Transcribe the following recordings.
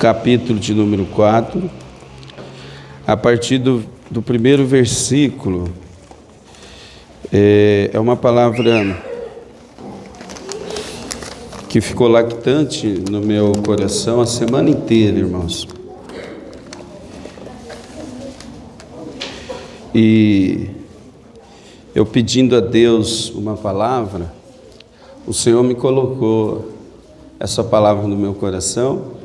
capítulo de número 4, a partir do primeiro versículo. É uma palavra que ficou lactante no meu coração a semana inteira, irmãos. E eu pedindo a Deus uma palavra, o Senhor me colocou essa palavra no meu coração,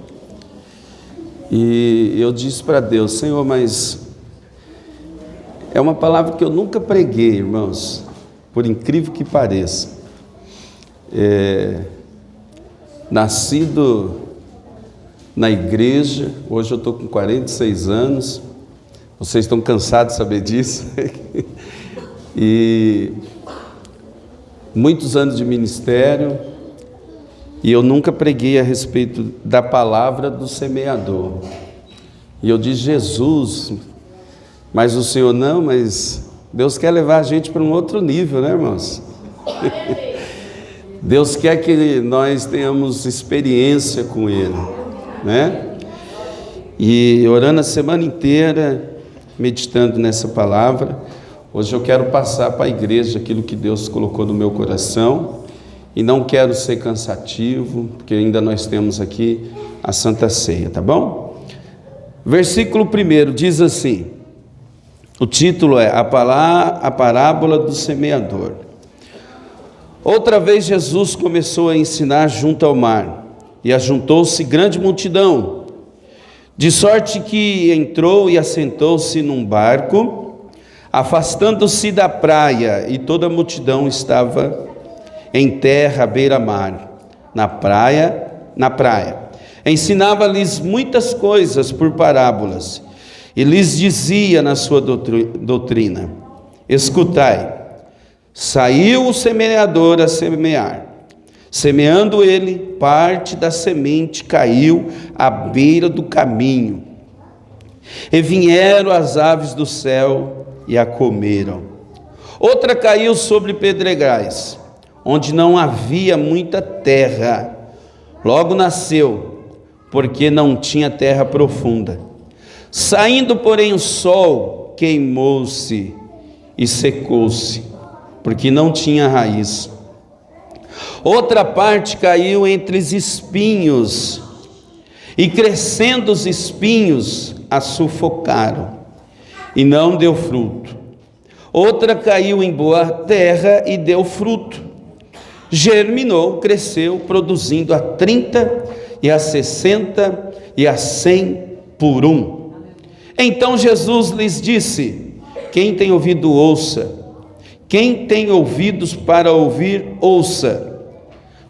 e eu disse para Deus: Senhor, mas é uma palavra que eu nunca preguei, irmãos, por incrível que pareça. Nascido na igreja, hoje eu estou com 46 anos, vocês estão cansados de saber disso, e muitos anos de ministério, e eu nunca preguei a respeito da palavra do semeador. E eu disse: Jesus, mas o Senhor não, mas Deus quer levar a gente para um outro nível, né, irmãos? Deus quer que nós tenhamos experiência com Ele, né? E orando a semana inteira, meditando nessa palavra, hoje eu quero passar para a igreja aquilo que Deus colocou no meu coração, e não quero ser cansativo, porque ainda nós temos aqui a Santa Ceia, tá bom? Versículo 1 diz assim, o título é a parábola do semeador. Outra vez Jesus começou a ensinar junto ao mar, e ajuntou-se grande multidão, de sorte que entrou e assentou-se num barco, afastando-se da praia, e toda a multidão estava em terra à beira-mar, na praia. Ensinava-lhes muitas coisas por parábolas, e lhes dizia na sua doutrina: escutai, saiu o semeador a semear. Semeando ele, parte da semente caiu à beira do caminho, e vieram as aves do céu e a comeram. Outra caiu sobre pedregais, onde não havia muita terra. Logo nasceu, porque não tinha terra profunda. Saindo, porém, o sol, queimou-se e secou-se, porque não tinha raiz. Outra parte caiu entre os espinhos, e crescendo os espinhos, a sufocaram, e não deu fruto. Outra caiu em boa terra e deu fruto. Germinou, cresceu, produzindo a 30, e a 60, e a 100 por um. Então Jesus lhes disse: quem tem ouvido, ouça. Quem tem ouvidos para ouvir, ouça.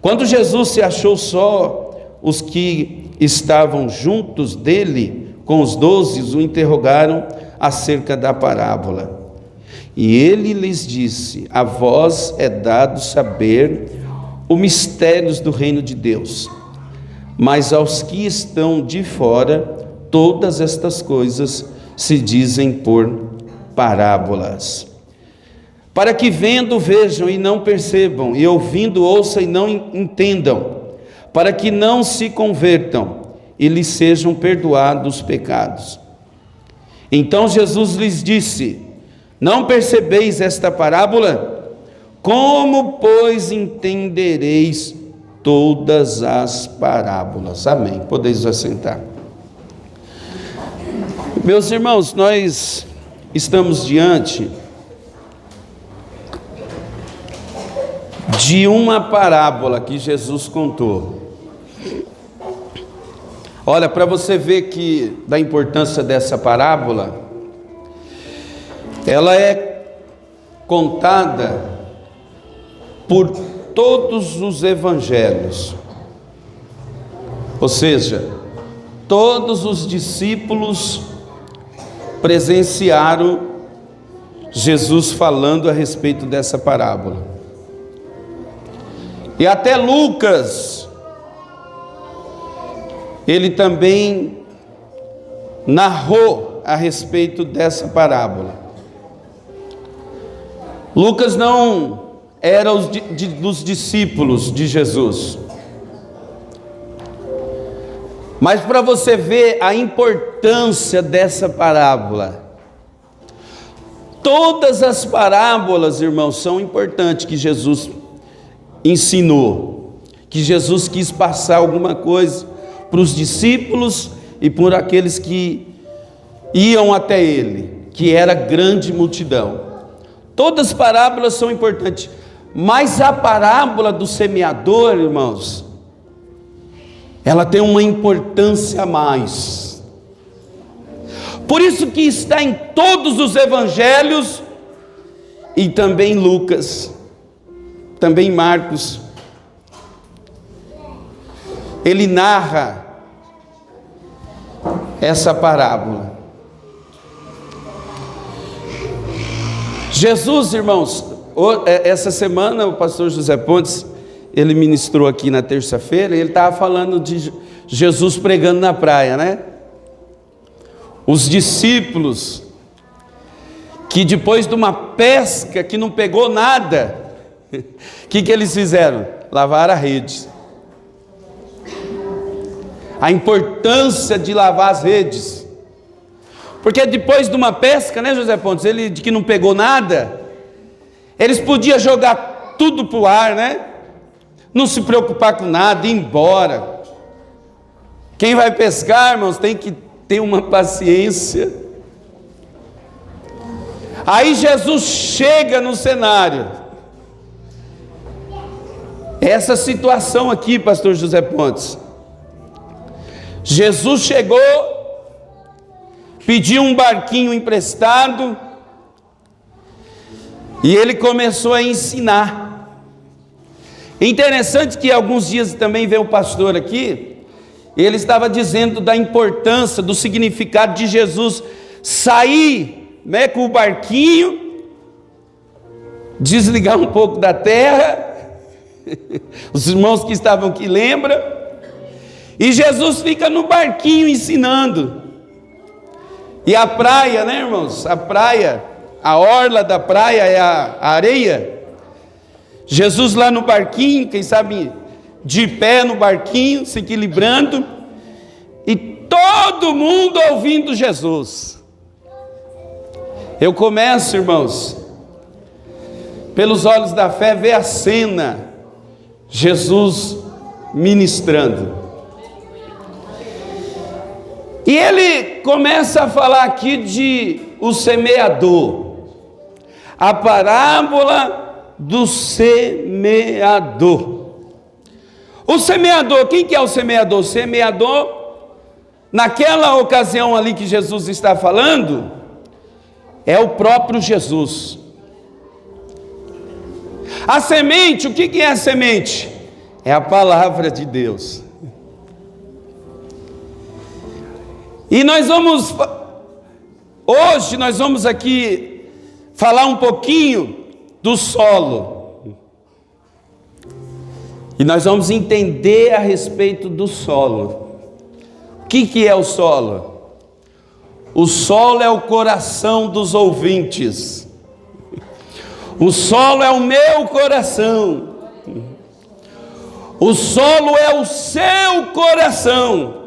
Quando Jesus se achou só, os que estavam juntos dele, com os 12, o interrogaram acerca da parábola. E ele lhes disse: a vós é dado saber os mistérios do reino de Deus, mas aos que estão de fora, todas estas coisas se dizem por parábolas, para que vendo vejam e não percebam, e ouvindo ouçam e não entendam, para que não se convertam e lhes sejam perdoados os pecados. Então Jesus lhes disse: não percebeis esta parábola? Como, pois, entendereis todas as parábolas? Amém. Podeis assentar. Meus irmãos, nós estamos diante de uma parábola que Jesus contou. Olha, para você ver que da importância dessa parábola, ela é contada por todos os evangelhos, ou seja, todos os discípulos presenciaram Jesus falando a respeito dessa parábola. E até Lucas, ele também narrou a respeito dessa parábola. Lucas não era dos discípulos de Jesus, Mas para você ver a importância dessa parábola, todas as parábolas, irmãos, são importantes que Jesus ensinou, que Jesus quis passar alguma coisa para os discípulos e por aqueles que iam até ele, que era grande multidão. Todas as parábolas são importantes, mas a parábola do semeador, irmãos, ela tem uma importância a mais. Por isso que está em todos os evangelhos e também Lucas, também Marcos. Ele narra essa parábola. Jesus, irmãos, essa semana o pastor José Pontes, ele ministrou aqui na terça-feira, e ele estava falando de Jesus pregando na praia, né? Os discípulos, que depois de uma pesca que não pegou nada, o que eles fizeram? Lavaram a rede. A importância de lavar as redes, porque depois de uma pesca, né, José Pontes, ele de que não pegou nada, eles podiam jogar tudo para o ar, né? Não se preocupar com nada, ir embora. Quem vai pescar, irmãos, tem que ter uma paciência. Aí Jesus chega no cenário. Essa situação aqui, pastor José Pontes. Jesus chegou, pediu um barquinho emprestado, e ele começou a ensinar. Interessante que alguns dias também veio o pastor aqui, ele estava dizendo da importância, do significado de Jesus sair, né, com o barquinho, desligar um pouco da terra. Os irmãos que estavam aqui lembram. E Jesus fica no barquinho ensinando. E a praia, né, irmãos? A praia, a orla da praia é a areia. Jesus lá no barquinho, quem sabe de pé no barquinho, se equilibrando, e todo mundo ouvindo Jesus. Eu começo, irmãos, pelos olhos da fé, ver a cena, Jesus ministrando. E ele começa a falar aqui de o semeador, a parábola do semeador. O semeador, quem que é o semeador? O semeador, naquela ocasião ali que Jesus está falando, é o próprio Jesus. A semente, o que é a semente? É a palavra de Deus. E hoje nós vamos aqui falar um pouquinho do solo. E nós vamos entender a respeito do solo. O que é o solo? O solo é o coração dos ouvintes. O solo é o meu coração. O solo é o seu coração.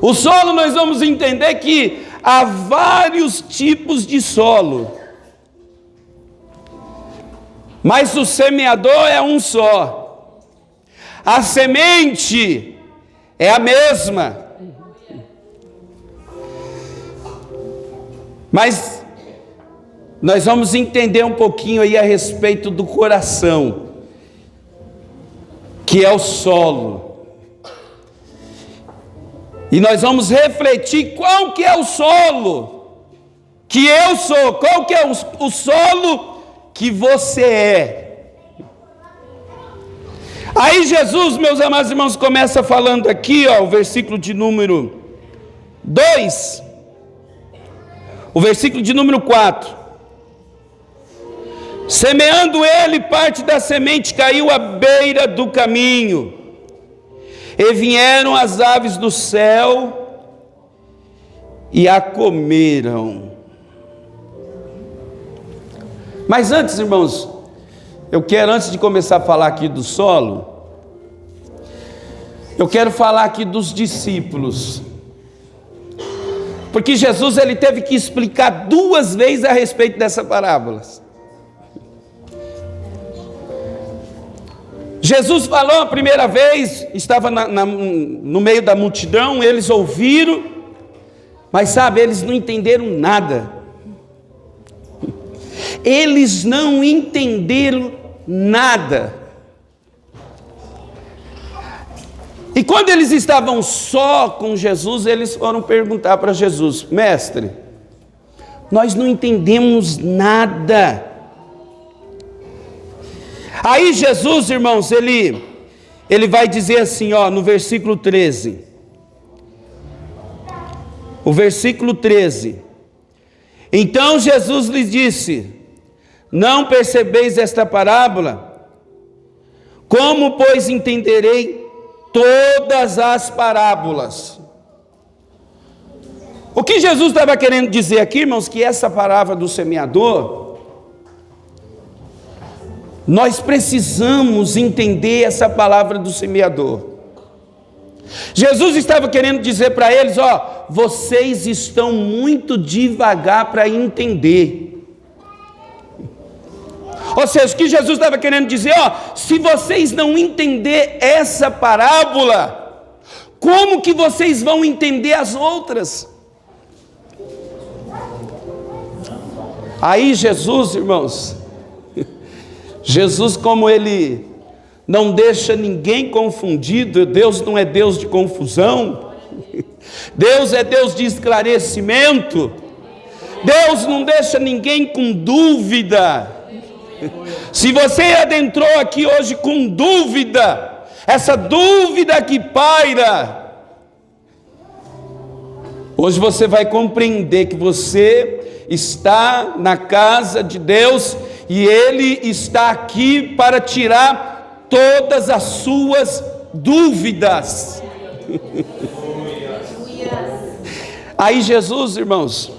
O solo, nós vamos entender que há vários tipos de solo, mas o semeador é um só. A semente é a mesma, mas nós vamos entender um pouquinho aí a respeito do coração, que é o solo. E nós vamos refletir qual que é o solo que eu sou, qual que é o solo que você é. Aí Jesus, meus amados irmãos, começa falando aqui, ó, o versículo de número 2, o versículo de número 4. Semeando ele, parte da semente caiu à beira do caminho, e vieram as aves do céu e a comeram. Mas antes, irmãos, eu quero, antes de começar a falar aqui do solo, Eu quero falar aqui dos discípulos, porque Jesus ele teve que explicar 2 vezes a respeito dessa parábola. Jesus falou a primeira vez, estava no meio da multidão, eles ouviram, mas sabe, eles não entenderam nada. Eles não entenderam nada. E quando eles estavam só com Jesus, eles foram perguntar para Jesus: mestre, nós não entendemos nada. Aí Jesus, irmãos, ele vai dizer assim, ó, no versículo 13. O versículo 13. Então Jesus lhes disse: não percebeis esta parábola? Como, pois, entenderei todas as parábolas? O que Jesus estava querendo dizer aqui, irmãos, que essa parábola do semeador, nós precisamos entender essa palavra do semeador. Jesus estava querendo dizer para eles, ó, vocês estão muito devagar para entender. Ou seja, o que Jesus estava querendo dizer, ó, se vocês não entender essa parábola, como que vocês vão entender as outras? Aí Jesus, irmãos, Jesus, como ele não deixa ninguém confundido, Deus não é Deus de confusão, Deus é Deus de esclarecimento, Deus não deixa ninguém com dúvida. Se você adentrou aqui hoje com dúvida, essa dúvida que paira, hoje você vai compreender que você está na casa de Deus e Ele está aqui para tirar todas as suas dúvidas. Aí Jesus, irmãos,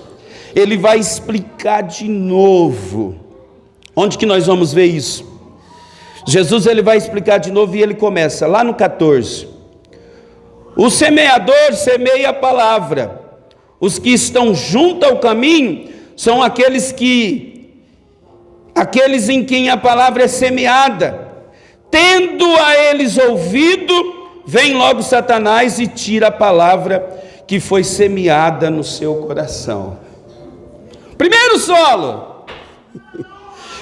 Ele vai explicar de novo. Onde que nós vamos ver isso? Jesus ele vai explicar de novo e ele começa lá no 14. O semeador semeia a palavra. Os que estão junto ao caminho são aqueles em quem a palavra é semeada. Tendo a eles ouvido, vem logo Satanás e tira a palavra que foi semeada no seu coração. Primeiro solo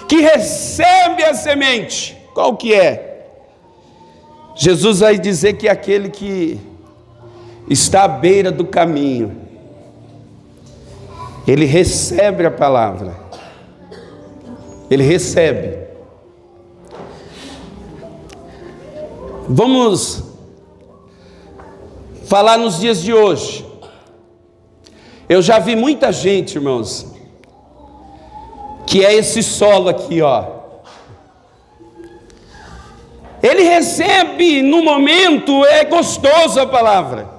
que recebe a semente, qual que é? Jesus vai dizer que é aquele que está à beira do caminho, ele recebe a palavra, ele recebe. Vamos falar nos dias de hoje. Eu já vi muita gente, irmãos, que é esse solo aqui, ó. Ele recebe no momento, é gostoso a palavra.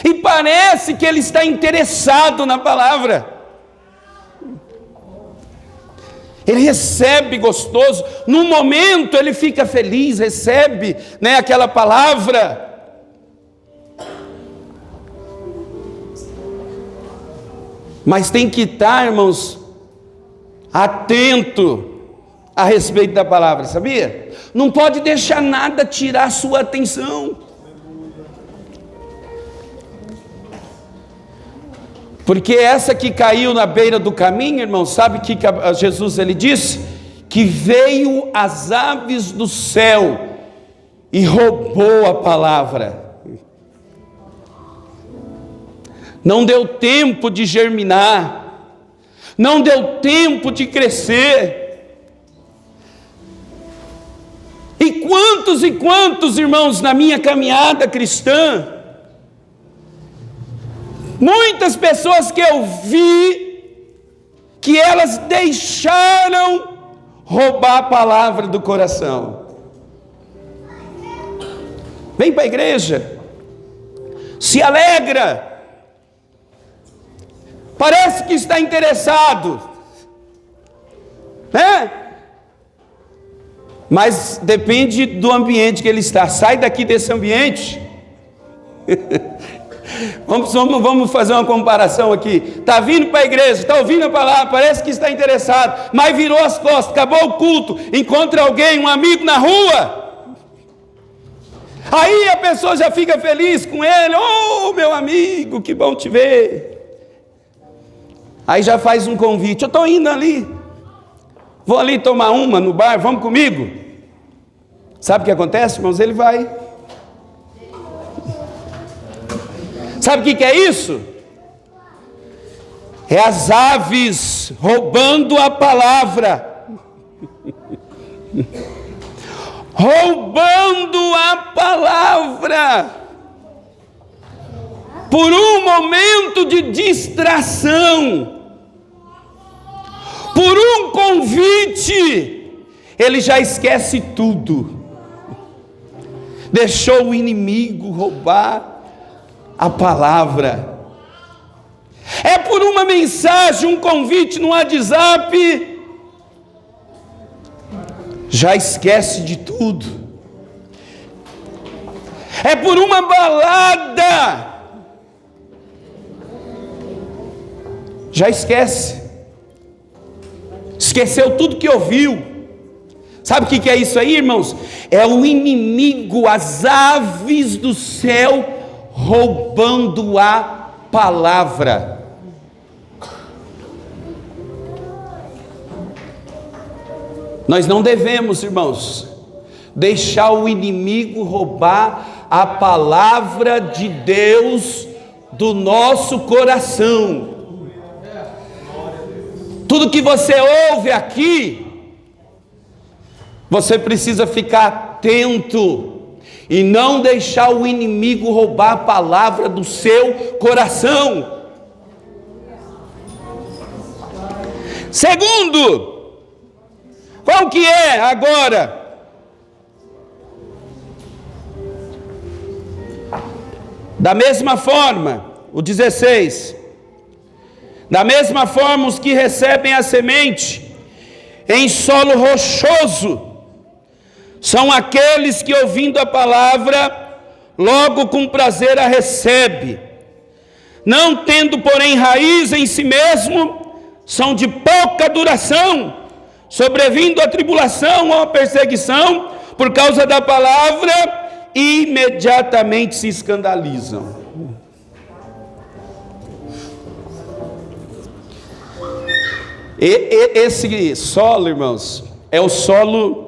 E parece que ele está interessado na palavra. Ele recebe gostoso, no momento ele fica feliz, recebe, né, aquela palavra. Mas tem que estar, irmãos, atento a respeito da palavra, sabia? Não pode deixar nada tirar sua atenção. Porque essa que caiu na beira do caminho, irmão, sabe o que Jesus ele disse? Que veio as aves do céu e roubou a palavra. Não deu tempo de germinar, não deu tempo de crescer. E quantos irmãos na minha caminhada cristã, muitas pessoas que eu vi, que elas deixaram roubar a palavra do coração. Vem para a igreja, se alegra, parece que está interessado, né? Mas depende do ambiente que ele está. Sai daqui desse ambiente. Vamos fazer uma comparação aqui. Está vindo para a igreja, está ouvindo a palavra, parece que está interessado, mas virou as costas, acabou o culto, encontra alguém, um amigo na rua. Aí a pessoa já fica feliz com ele. Oh, meu amigo, que bom te ver. Aí já faz um convite. Eu estou indo ali. Vou ali tomar uma no bar, vamos comigo? Sabe o que acontece, irmãos? Ele vai. Sabe o que é isso? É as aves roubando a palavra. Roubando a palavra. Por um momento de distração. Por um convite. Ele já esquece tudo. Deixou o inimigo roubar a palavra. É por uma mensagem, um convite no WhatsApp, já esquece de tudo. É por uma balada, já esquece. Esqueceu tudo que ouviu. Sabe o que é isso aí, irmãos? É o inimigo, as aves do céu roubando a palavra. Nós não devemos, irmãos, deixar o inimigo roubar a palavra de Deus do nosso coração. Tudo que você ouve aqui, você precisa ficar atento e não deixar o inimigo roubar a palavra do seu coração. Segundo, qual que é agora? Da mesma forma, o 16. Da mesma forma, os que recebem a semente em solo rochoso são aqueles que, ouvindo a palavra, logo com prazer a recebe. Não tendo, porém, raiz em si mesmo, são de pouca duração, sobrevindo a tribulação ou a perseguição, por causa da palavra, imediatamente se escandalizam. Esse solo, irmãos, é o solo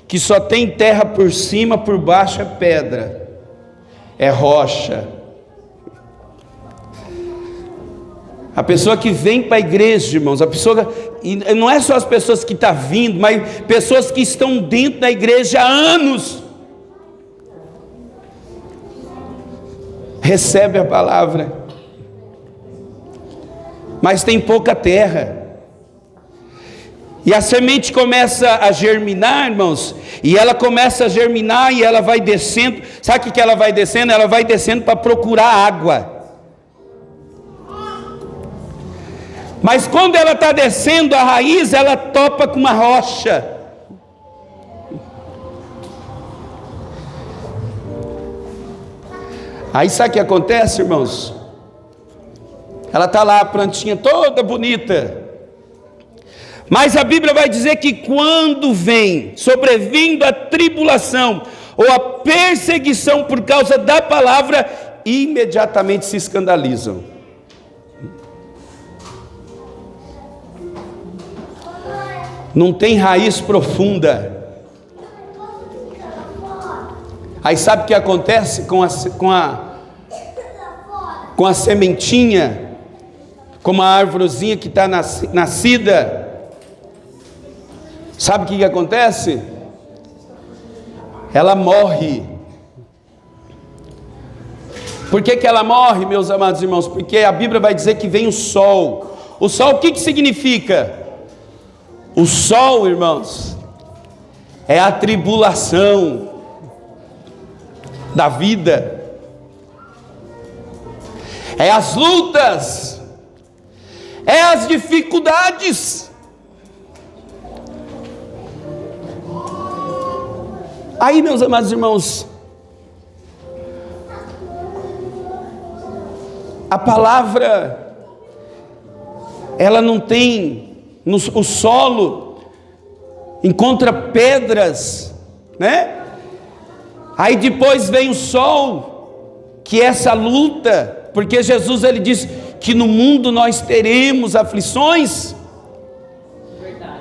que só tem terra por cima, por baixo é pedra, é rocha. A pessoa que vem para a igreja, irmãos, a pessoa, e não é só as pessoas que estão vindo, mas pessoas que estão dentro da igreja há anos, recebe a palavra, mas tem pouca terra. E a semente começa a germinar, irmãos, e ela começa a germinar e ela vai descendo. Sabe o que ela vai descendo? Ela vai descendo para procurar água. Mas quando ela está descendo a raiz, ela topa com uma rocha. Aí sabe o que acontece, irmãos? Ela está lá, a plantinha toda bonita. Mas a Bíblia vai dizer que quando vem, sobrevindo a tribulação ou a perseguição por causa da palavra, imediatamente se escandalizam. Não tem raiz profunda. Aí sabe o que acontece com a sementinha, com uma árvorezinha que está nascida? Sabe o que acontece? Ela morre. Por que ela morre, meus amados irmãos? Porque a Bíblia vai dizer que vem o sol. O sol, o que significa? O sol, irmãos, é a tribulação da vida, é as lutas, é as dificuldades. Aí, meus amados irmãos, a palavra, ela não tem, o solo encontra pedras, né? Aí depois vem o sol, que é essa luta, porque Jesus ele disse que no mundo nós teremos aflições.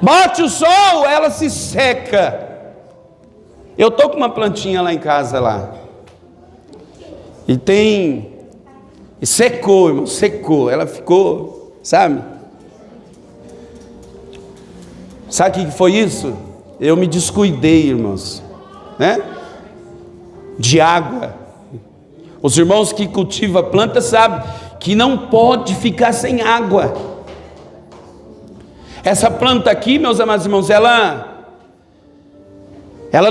Bate o sol, ela se seca. Eu estou com uma plantinha lá em casa lá, e secou, irmão, secou, ela ficou, sabe o que foi isso? Eu me descuidei, irmãos, né? De água. Os irmãos que cultivam a planta sabem que não pode ficar sem água. Essa planta aqui, meus amados irmãos, ela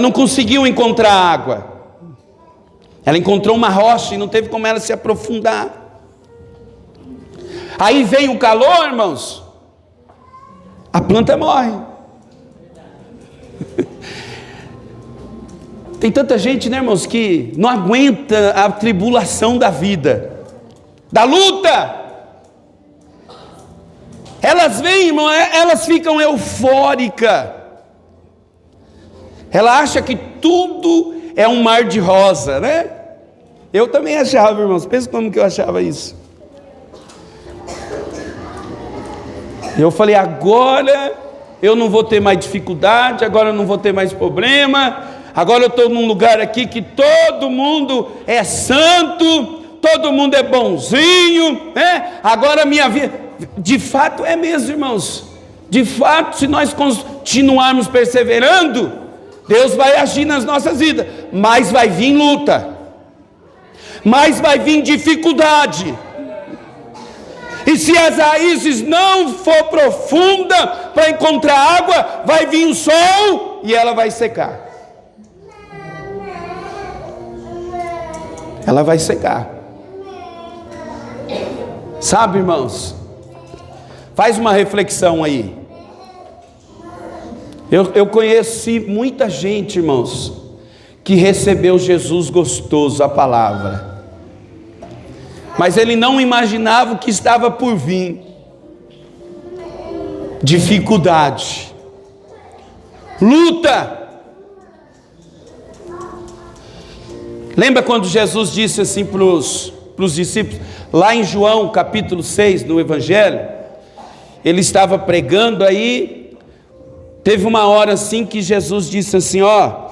não conseguiu encontrar água. Ela encontrou uma rocha e não teve como ela se aprofundar. Aí vem o calor, irmãos, a planta morre. Tem tanta gente, né, irmãos, que não aguenta a tribulação da vida, da luta. Elas vêm, irmão, elas ficam eufóricas. Ela acha que tudo é um mar de rosa, né? Eu também achava, irmãos, pensa como que eu achava isso. Eu falei, agora eu não vou ter mais dificuldade, agora eu não vou ter mais problema, agora eu estou num lugar aqui que todo mundo é santo, todo mundo é bonzinho, né? Agora a minha vida, de fato é mesmo, irmãos, de fato, se nós continuarmos perseverando, Deus vai agir nas nossas vidas, mas vai vir luta, mas vai vir dificuldade. E se as raízes não for profunda para encontrar água, vai vir o sol e ela vai secar. Ela vai secar. Sabe, irmãos? Faz uma reflexão aí. Eu conheci muita gente, irmãos, que recebeu Jesus gostoso, a palavra. Mas ele não imaginava o que estava por vir. Dificuldade, luta. Lembra quando Jesus disse assim para os discípulos, lá em João capítulo 6, no Evangelho, ele estava pregando aí, teve uma hora assim que Jesus disse assim, ó,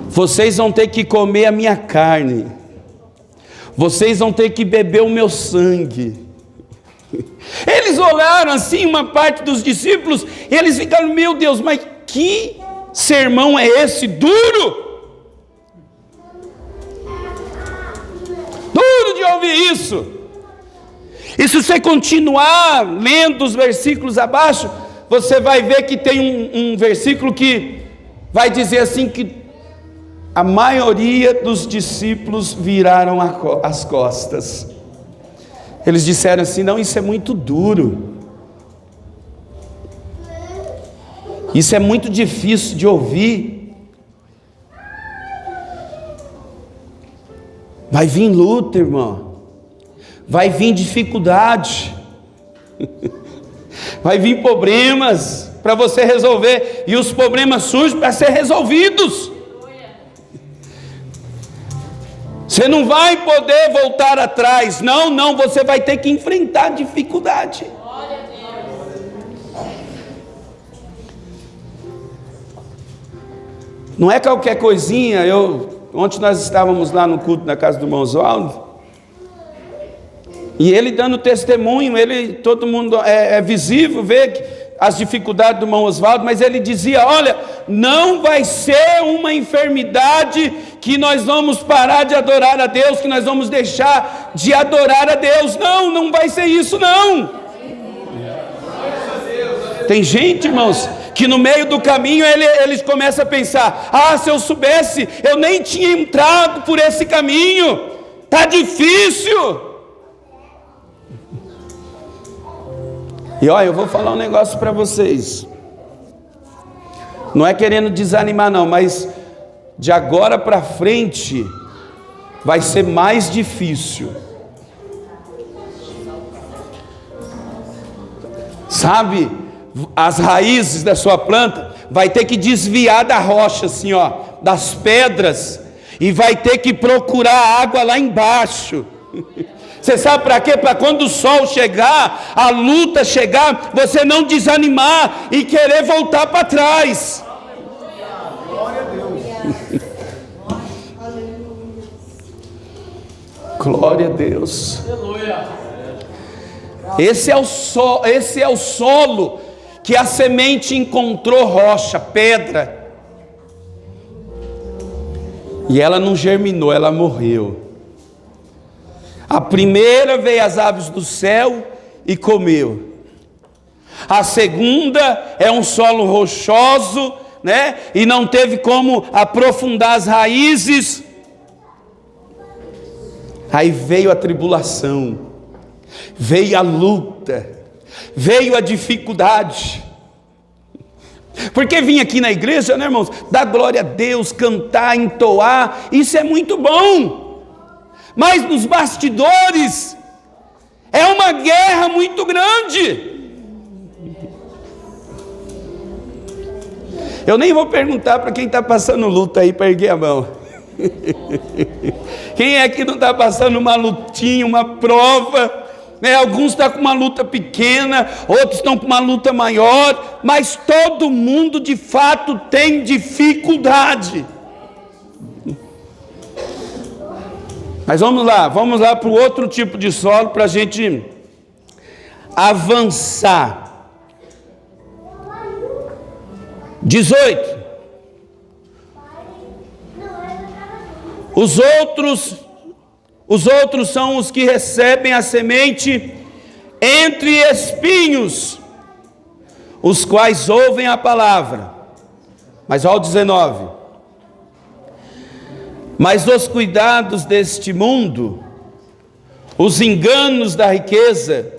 vocês vão ter que comer a minha carne, vocês vão ter que beber o meu sangue. Eles olharam assim, uma parte dos discípulos, e eles ficaram, meu Deus, mas que sermão é esse, duro de ouvir isso. E se você continuar lendo os versículos abaixo, você vai ver que tem um versículo que vai dizer assim, que a maioria dos discípulos viraram as costas. Eles disseram assim, não, isso é muito duro, isso é muito difícil de ouvir, vai vir luta, irmão, vai vir dificuldade, vai vir problemas para você resolver, e os problemas surgem para ser resolvidos. Você não vai poder voltar atrás, não, você vai ter que enfrentar dificuldade. Não é qualquer coisinha. Ontem nós estávamos lá no culto na casa do irmão Oswaldo, e ele dando testemunho, todo mundo é visível, vê as dificuldades do irmão Oswaldo, mas ele dizia, olha, não vai ser uma enfermidade que nós vamos parar de adorar a Deus, que nós vamos deixar de adorar a Deus, não vai ser isso não. Tem gente, irmãos, que no meio do caminho eles começam a pensar, se eu soubesse, eu nem tinha entrado por esse caminho, está difícil. E olha, eu vou falar um negócio para vocês. Não é querendo desanimar não, mas de agora para frente vai ser mais difícil. Sabe, as raízes da sua planta vai ter que desviar da rocha assim, ó, das pedras, e vai ter que procurar água lá embaixo. Você sabe para quê? Para quando o sol chegar, a luta chegar, você não desanimar e querer voltar para trás. Glória a Deus. Glória a Deus. Esse é o solo que a semente encontrou rocha, pedra. E ela não germinou, ela morreu. A primeira veio as aves do céu e comeu. A segunda é um solo rochoso, né? E não teve como aprofundar as raízes. Aí veio a tribulação, veio a luta, veio a dificuldade. Porque vir aqui na igreja, né, irmãos, dar glória a Deus, cantar, entoar, isso é muito bom. Mas nos bastidores é uma guerra muito grande. Eu nem vou perguntar para quem está passando luta aí para erguer a mão. Quem é que não está passando uma lutinha, uma prova, né? Alguns estão com uma luta pequena, outros estão com uma luta maior, mas todo mundo de fato tem dificuldade. Mas vamos lá para o outro tipo de solo, para a gente avançar. 18. Os outros são os que recebem a semente entre espinhos, os quais ouvem a palavra. Mas olha o 19. Mas os cuidados deste mundo, os enganos da riqueza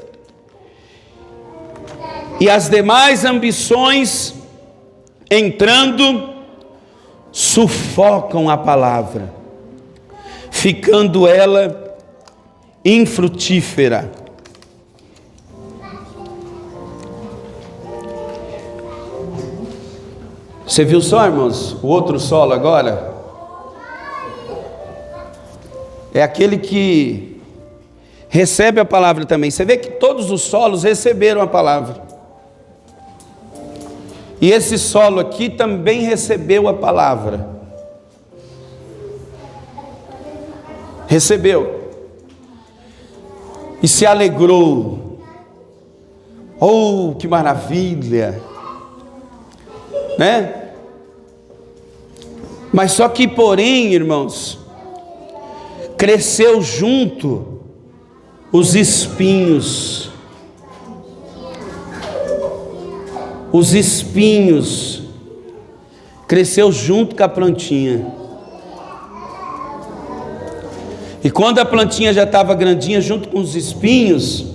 e as demais ambições entrando, sufocam a palavra, ficando ela infrutífera. Você viu só, irmãos, o outro solo agora? É aquele que recebe a palavra também. Você vê que todos os solos receberam a palavra. E esse solo aqui também recebeu a palavra. Recebeu. E se alegrou. Oh, que maravilha! Né? Mas só que, porém, irmãos, cresceu junto os espinhos. Os espinhos. Cresceu junto com a plantinha. E quando a plantinha já estava grandinha, junto com os espinhos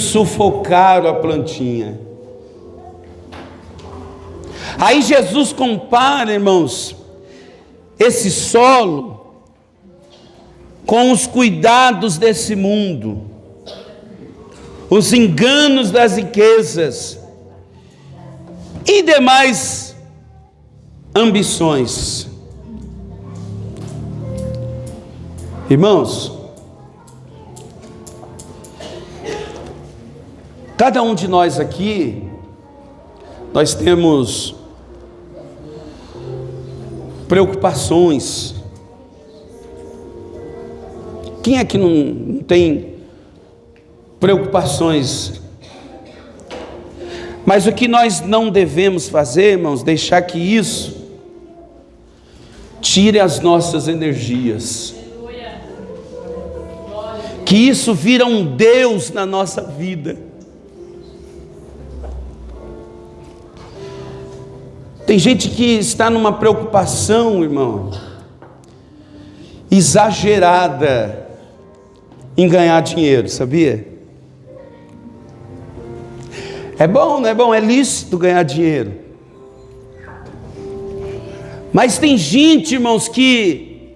sufocaram a plantinha. Aí Jesus compara, irmãos, esse solo com os cuidados desse mundo, os enganos das riquezas e demais ambições. Irmãos, cada um de nós aqui, nós temos preocupações. Quem é que não tem preocupações? Mas o que nós não devemos fazer, irmãos, deixar que isso tire as nossas energias. Que isso vira um Deus na nossa vida. Tem gente que está numa preocupação, irmão, exagerada em ganhar dinheiro, sabia? É bom, não é bom? É lícito ganhar dinheiro. Mas tem gente, irmãos, que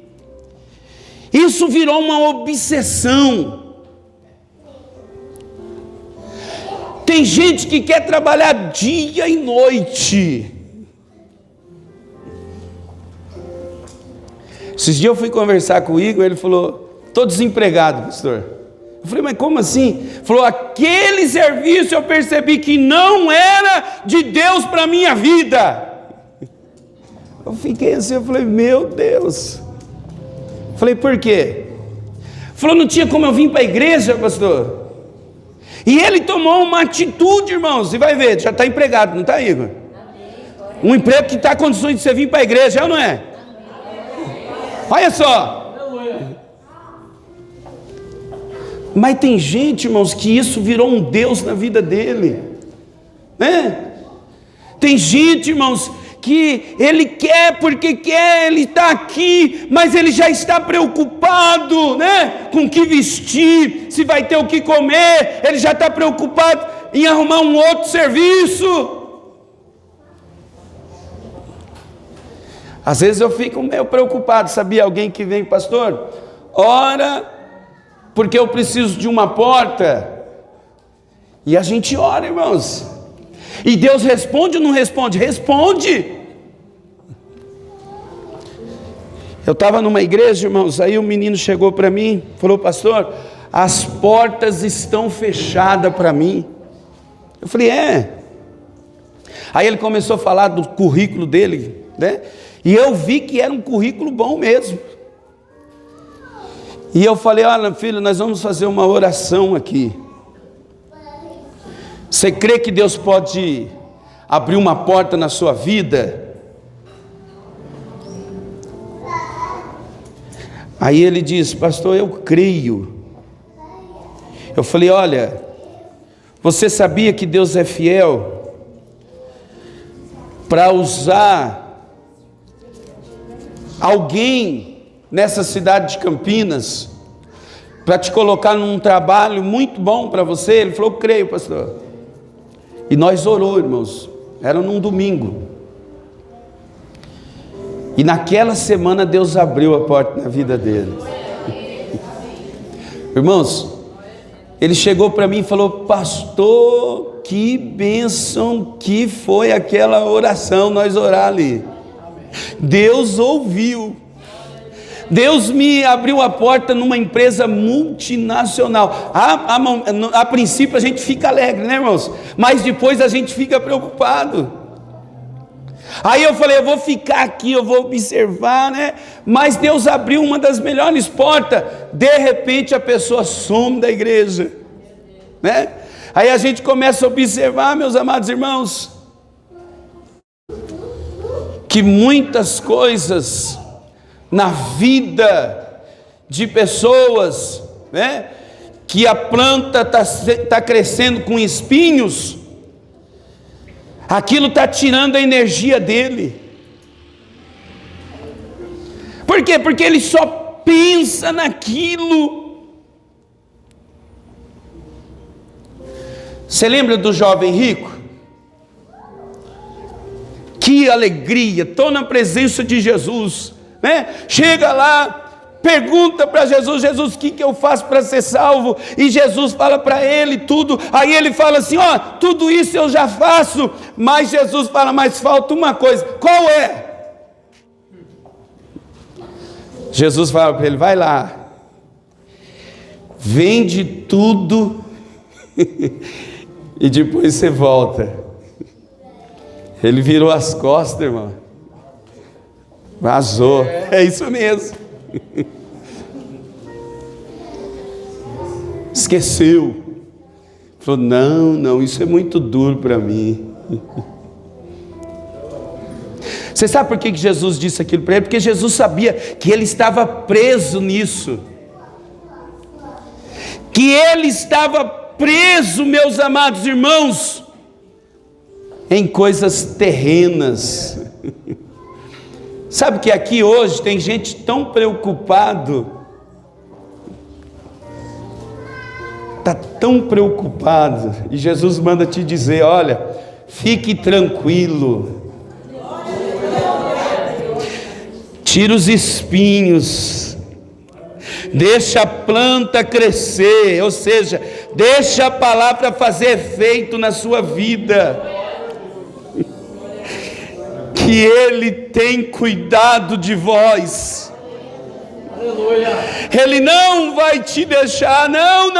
isso virou uma obsessão. Tem gente que quer trabalhar dia e noite. Esses dias eu fui conversar com o Igor, ele falou: estou desempregado, pastor. Eu falei: mas como assim? Ele falou: aquele serviço eu percebi que não era de Deus para a minha vida. Eu fiquei assim, eu falei: meu Deus. Eu falei: por quê? Ele falou: não tinha como eu vir para a igreja, pastor. E ele tomou uma atitude, irmãos, e vai ver, já está empregado, não está, Igor? Um emprego que está condições de você vir para a igreja, é ou não é? Olha só. Mas tem gente, irmãos, que isso virou um Deus na vida dele, né? Tem gente, irmãos, que ele quer porque quer, ele está aqui, mas ele já está preocupado, né? Com o que vestir, se vai ter o que comer, ele já está preocupado em arrumar um outro serviço. Às vezes eu fico meio preocupado, sabia? Alguém que vem: pastor, ora, porque eu preciso de uma porta. E a gente ora, irmãos, e Deus responde ou não responde? Responde. Eu estava numa igreja, irmãos, aí um menino chegou para mim, falou: pastor, as portas estão fechadas para mim. Eu falei: é. Aí ele começou a falar do currículo dele, né? E eu vi que era um currículo bom mesmo. E eu falei: olha, filho, nós vamos fazer uma oração aqui. Você crê que Deus pode abrir uma porta na sua vida? Aí ele disse: pastor, eu creio. Eu falei: olha, você sabia que Deus é fiel para usar alguém nessa cidade de Campinas para te colocar num trabalho muito bom para você? Ele falou: creio, pastor. E nós oramos, irmãos, era num domingo, e naquela semana Deus abriu a porta na vida dele. Irmãos, ele chegou para mim e falou: pastor, que bênção que foi aquela oração, nós orar ali. Deus ouviu. Deus me abriu a porta numa empresa multinacional. A princípio a gente fica alegre, né, irmãos? Mas depois a gente fica preocupado. Aí eu falei: eu vou ficar aqui, eu vou observar, né? Mas Deus abriu uma das melhores portas. De repente a pessoa some da igreja, né? Aí a gente começa a observar, meus amados irmãos, que muitas coisas na vida de pessoas, né, que a planta está crescendo com espinhos, aquilo está tirando a energia dele. Por quê? Porque ele só pensa naquilo. Você lembra do jovem rico? Que alegria, estou na presença de Jesus, né? Chega lá, pergunta para Jesus: Jesus, o que eu faço para ser salvo? E Jesus fala para ele tudo. Aí ele fala assim: ó, tudo isso eu já faço. Mas Jesus fala: mas falta uma coisa. Qual é? Jesus fala para ele: vai lá, vende tudo e depois você volta. Ele virou as costas, irmão, vazou. É isso mesmo. Esqueceu. Falou: não, isso é muito duro para mim. Você sabe por que Jesus disse aquilo para ele? Porque Jesus sabia que ele estava preso nisso. Que ele estava preso, meus amados irmãos, em coisas terrenas. Sabe que aqui hoje tem gente tão preocupado, está tão preocupado, e Jesus manda te dizer: olha, fique tranquilo, tira os espinhos, deixa a planta crescer, ou seja, deixa a palavra fazer efeito na sua vida, que Ele tem cuidado de vós. Ele não vai te deixar, não,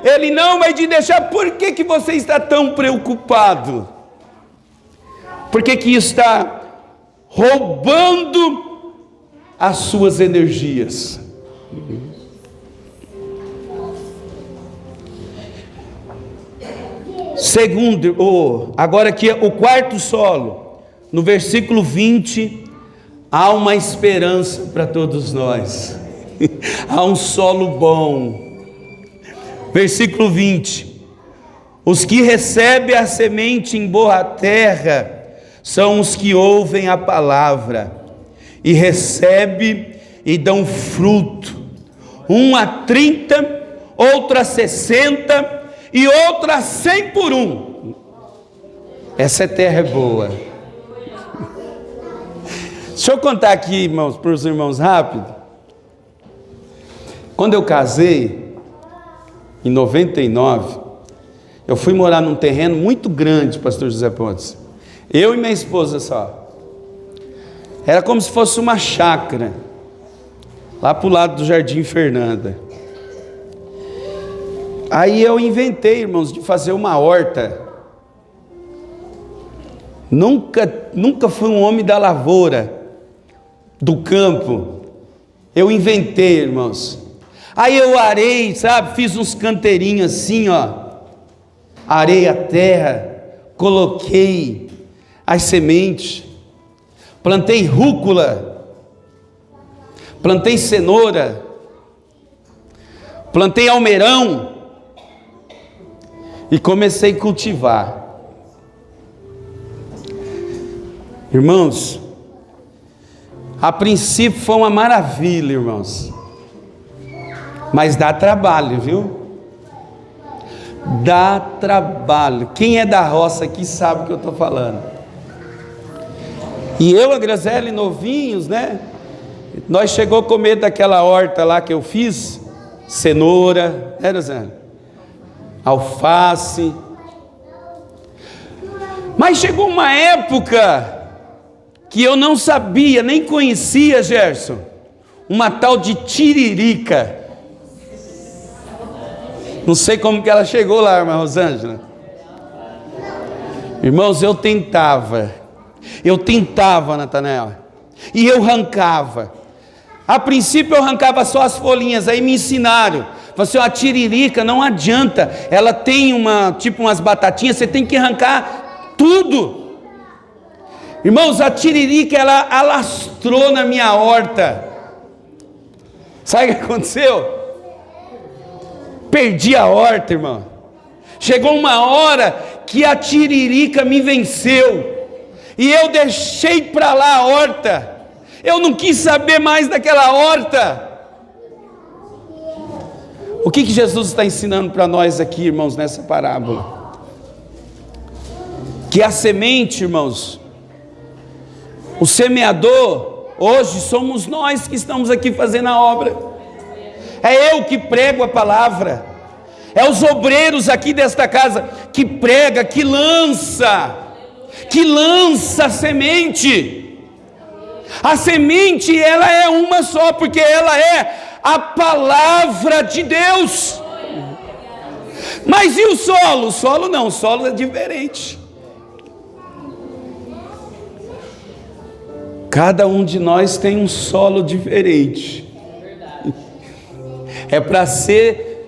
Ele não vai te deixar. Por que você está tão preocupado? Por que está roubando as suas energias? Segundo, agora aqui o quarto solo, no versículo 20, há uma esperança para todos nós. Há um solo bom. Versículo 20: os que recebem a semente em boa terra são os que ouvem a palavra e recebem e dão fruto, um a 30, outro a 60 e outro a 100 por um. Essa terra é boa. Deixa eu contar aqui, irmãos, para os irmãos rápido. Quando eu casei, em 99, eu fui morar num terreno muito grande, pastor José Pontes. Eu e minha esposa só. Era como se fosse uma chácara, lá para o lado do Jardim Fernanda. Aí eu inventei, irmãos, de fazer uma horta. Nunca fui um homem da lavoura, do campo. Eu inventei, irmãos. Aí eu arei, sabe, fiz uns canteirinhos assim, arei a terra, coloquei as sementes, plantei rúcula, plantei cenoura, plantei almeirão e comecei a cultivar. Irmãos, a princípio foi uma maravilha, irmãos, mas dá trabalho, viu? Dá trabalho. Quem é da roça aqui sabe o que eu estou falando. E eu, a Graziele, novinhos, né? Nós chegou a comer daquela horta lá que eu fiz, cenoura, né, Graziele? Alface. Mas chegou uma época que eu não sabia, nem conhecia, Gerson, uma tal de tiririca. Não sei como que ela chegou lá, irmã Rosângela. Irmãos, eu tentava, Natanael, e eu arrancava. A princípio eu arrancava só as folhinhas, aí me ensinaram. Falaram assim, a tiririca não adianta, ela tem umas batatinhas, você tem que arrancar tudo. Irmãos, a tiririca, ela alastrou na minha horta. Sabe o que aconteceu? Perdi a horta, irmão. Chegou uma hora que a tiririca me venceu, e eu deixei para lá a horta. Eu não quis saber mais daquela horta. O que Jesus está ensinando para nós aqui, irmãos, nessa parábola? Que a semente, irmãos, o semeador, hoje somos nós que estamos aqui fazendo a obra. É eu que prego a palavra, é os obreiros aqui desta casa que prega, que lança a semente. A semente, ela é uma só, porque ela é a palavra de Deus. Mas e o solo? O solo não, o solo é diferente. Cada um de nós tem um solo diferente. É para ser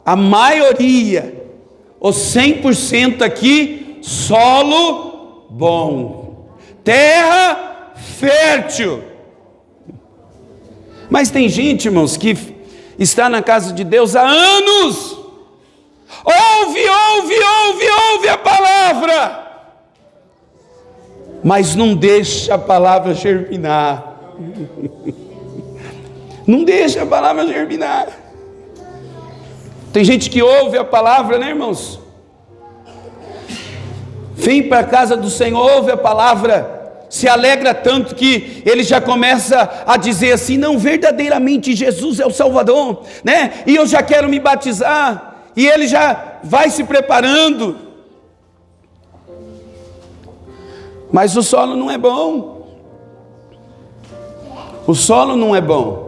a maioria, os 100% aqui, solo bom, terra fértil. Mas tem gente, irmãos, que está na casa de Deus há anos, ouve a palavra, mas não deixa a palavra germinar. Não deixa a palavra germinar. Tem gente que ouve a palavra, né, irmãos? Vem para a casa do Senhor, ouve a palavra, se alegra tanto que ele já começa a dizer assim: não, verdadeiramente Jesus é o Salvador, né? E eu já quero me batizar, e ele já vai se preparando. Mas o solo não é bom. O solo não é bom.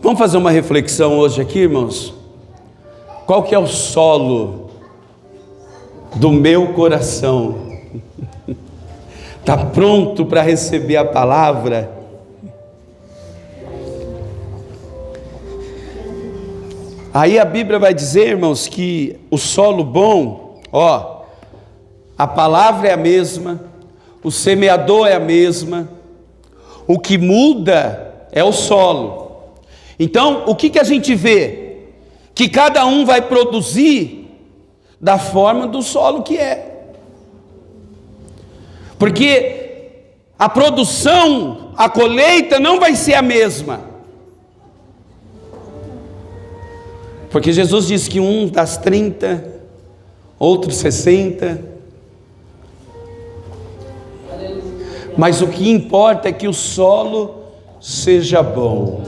Vamos fazer uma reflexão hoje aqui, irmãos? Qual que é o solo do meu coração? Está pronto para receber a palavra? Aí a Bíblia vai dizer, irmãos, que o solo bom, a palavra é a mesma, o semeador é a mesma, o que muda é o solo. Então, o que a gente vê? Que cada um vai produzir da forma do solo que é. Porque a produção, a colheita não vai ser a mesma. Porque Jesus disse que um das 30, outro 60. Mas o que importa é que o solo seja bom.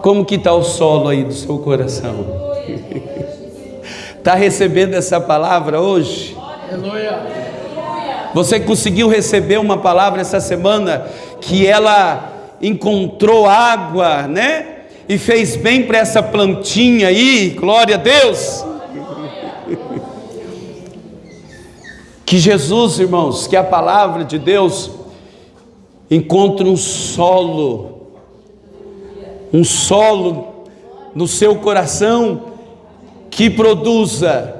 Como que está o solo aí do seu coração? Está recebendo essa palavra hoje? Você conseguiu receber uma palavra essa semana que ela encontrou água, né? E fez bem para essa plantinha aí, glória a Deus. Que Jesus, irmãos, que a palavra de Deus encontre um solo no seu coração que produza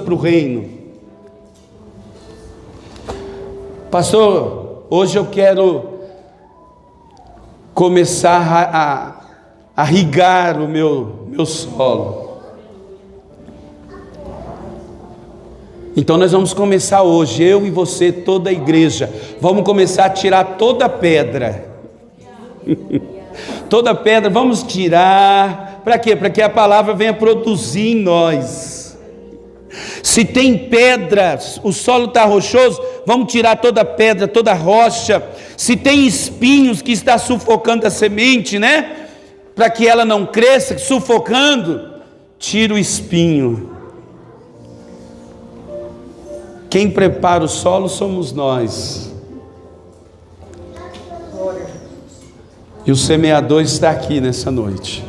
para o reino. Pastor, hoje eu quero começar a irrigar o meu solo. Então nós vamos começar hoje, eu e você, toda a igreja, vamos começar a tirar toda a pedra. Toda pedra, vamos tirar. Para quê? Para que a palavra venha produzir em nós. Se tem pedras, o solo está rochoso, vamos tirar toda pedra, toda rocha. Se tem espinhos que está sufocando a semente, né? Para que ela não cresça, sufocando, tira o espinho. Quem prepara o solo somos nós. E o semeador está aqui nessa noite.